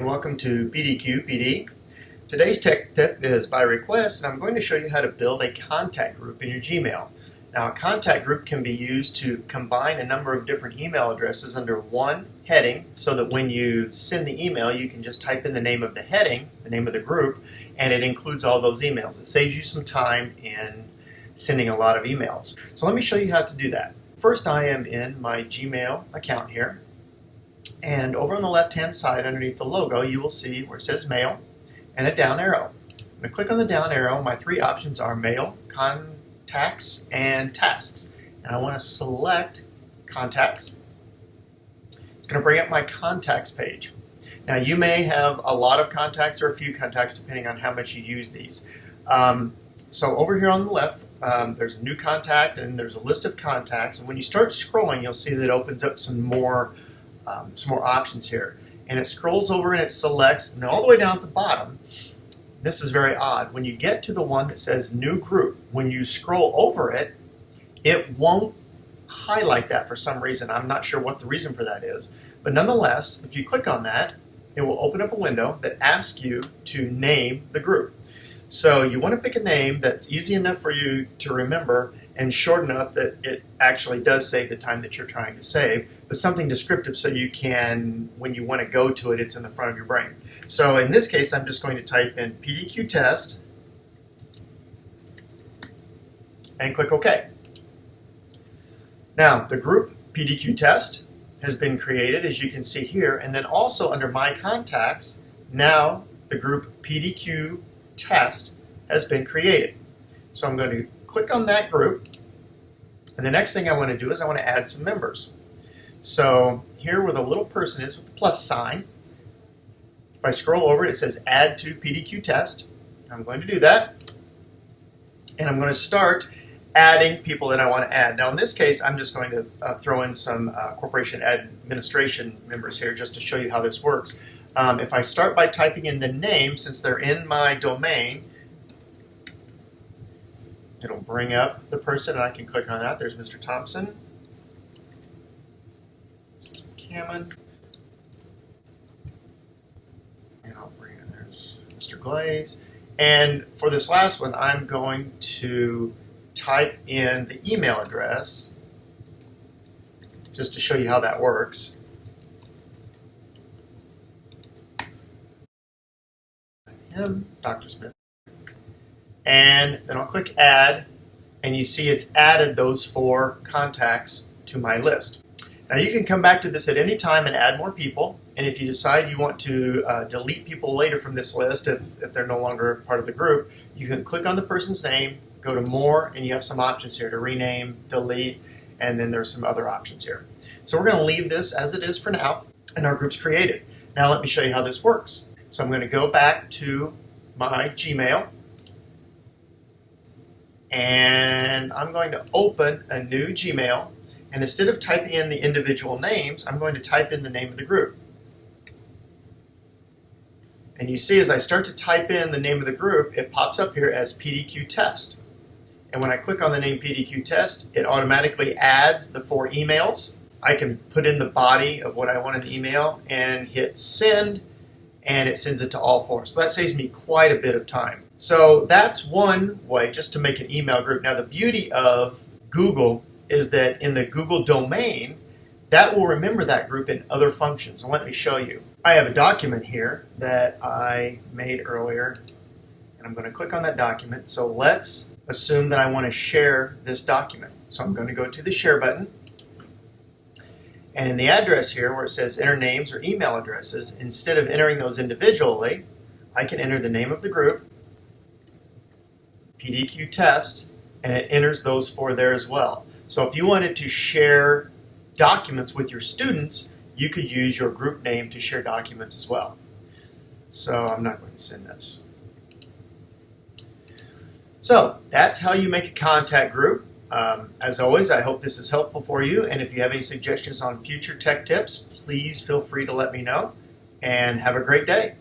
Welcome to PDQ PD. Today's tech tip is by request, and I'm going to show you how to build a contact group in your Gmail. Now, a contact group can be used to combine a number of different email addresses under one heading so that when you send the email, you can just type in the name of the heading, the name of the group, and it includes all those emails. It saves you some time in sending a lot of emails. So let me show you how to do that. First, I am in my Gmail account here. And over on the left-hand side, underneath the logo, you will see where it says Mail and a down arrow. I'm going to click on the down arrow. My three options are Mail, Contacts, and Tasks. And I want to select Contacts. It's going to bring up my Contacts page. Now, you may have a lot of contacts or a few contacts, depending on how much you use these. So over here on the left, there's a new contact, and there's a list of contacts. And when you start scrolling, you'll see that it opens up some more options here, and it scrolls over and it selects, and all the way down at the bottom, this is very odd, when you get to the one that says new group, when you scroll over it, it won't highlight that for some reason. I'm not sure what the reason for that is, but nonetheless, if you click on that, it will open up a window that asks you to name the group. So you want to pick a name that's easy enough for you to remember and short enough that it actually does save the time that you're trying to save, but something descriptive so you can, when you want to go to it, it's in the front of your brain. So in this case, I'm just going to type in PDQ test and click OK. Now, the group PDQ test has been created, as you can see here, and then also under My Contacts, now the group PDQ test has been created. So I'm going to click on that group, and the next thing I want to do is I want to add some members. So here where the little person is with the plus sign, if I scroll over it says add to PDQ test. I'm going to do that, and I'm going to start adding people that I want to add. Now in this case, I'm just going to throw in some corporation administration members here just to show you how this works. If I start by typing in the name, since they're in my domain, it'll bring up the person, and I can click on that. There's Mr. Thompson. This is McCammon. And I'll bring in, there's Mr. Glaze. And for this last one, I'm going to type in the email address just to show you how that works. Him, Dr. Smith. And then I'll click Add, and you see it's added those 4 contacts to my list. Now you can come back to this at any time and add more people, and if you decide you want to delete people later from this list if they're no longer part of the group, you can click on the person's name, go to More, and you have some options here to rename, delete, and then there's some other options here. So we're going to leave this as it is for now, and our group's created. Now let me show you how this works. So I'm going to go back to my Gmail, and I'm going to open a new Gmail, and instead of typing in the individual names, I'm going to type in the name of the group. And you see as I start to type in the name of the group, it pops up here as PDQ test. And when I click on the name PDQ test, it automatically adds the 4 emails. I can put in the body of what I want in the email and hit send, and it sends it to all 4. So that saves me quite a bit of time. So that's one way just to make an email group. Now the beauty of Google is that in the Google domain, that will remember that group in other functions. And let me show you. I have a document here that I made earlier, and I'm going to click on that document. So let's assume that I want to share this document. So I'm going to go to the share button. And in the address here where it says enter names or email addresses, instead of entering those individually, I can enter the name of the group, PDQ test, and it enters those 4 there as well. So if you wanted to share documents with your students, you could use your group name to share documents as well. So I'm not going to send this. So that's how you make a contact group. As always, I hope this is helpful for you, and if you have any suggestions on future tech tips, please feel free to let me know, and have a great day.